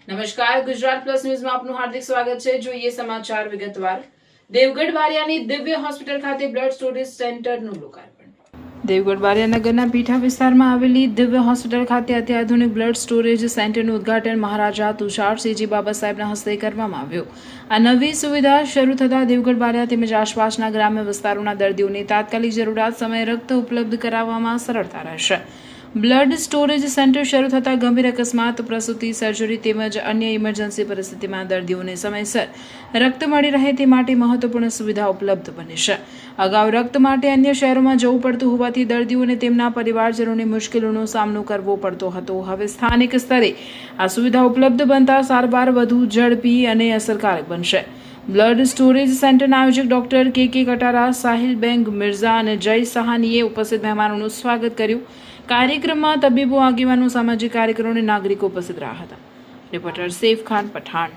નમસ્કાર, ગુજરાત પ્લસ ન્યૂઝમાં આપનું હાર્દિક સ્વાગત છે। જોઈએ સમાચાર વિગતવાર। દેવગઢ બારિયાની દિવ્ય હોસ્પિટલ ખાતે બ્લડ સ્ટોરેજ સેન્ટરનું લોકાર્પણ। દેવગઢ બારિયા નગરના પીઠા વિસ્તારમાં આવેલી દિવ્ય હોસ્પિટલ ખાતે અત્યાધુનિક બ્લડ સ્ટોરેજ સેન્ટરનું ઉદ્ઘાટન મહારાજા તુષારસિંહજી બાબા સાહેબના હસ્તે કરવામાં આવ્યું। આ નવી સુવિધા શરૂ થતાં દેવગઢ બારિયા તેમજ આસપાસના ગ્રામ્ય વિસ્તારોના દર્દીઓને તાત્કાલિક જરૂરિયાત સમયે રક્ત ઉપલબ્ધ કરાવવામાં સરળતા રહેશે। બ્લડ સ્ટોરેજ સેન્ટર શરૂ થતાં ગંભીર અકસ્માત, પ્રસૂતિ, સર્જરી તેમજ અન્ય ઇમરજન્સી પરિસ્થિતિમાં દર્દીઓને સમયસર રક્ત મળી રહે તે માટે મહત્વપૂર્ણ સુવિધા ઉપલબ્ધ બની છે। અગાઉ રક્ત માટે અન્ય શહેરોમાં જવું પડતું હોવાથી દર્દીઓને તેમના પરિવારજનોને મુશ્કેલીઓનો સામનો કરવો પડતો હતો। હવે સ્થાનિક સ્તરે આ સુવિધા ઉપલબ્ધ બનતા સારવાર વધુ ઝડપી અને અસરકારક બનશે। બ્લડ સ્ટોરેજ સેન્ટરના આયોજક ડોક્ટર કે કટારા, સાહિલ બેંગ મિર્ઝા અને જય સહાનીએ ઉપસ્થિત મહેમાનોનું સ્વાગત કર્યું। કાર્યક્રમમાં તબીબો, આગેવાનો, સામાજિક કાર્યકરો અને નાગરિકો ઉપસ્થિત રહ્યા હતા। રિપોર્ટર સૈફ ખાન, પઠાણ।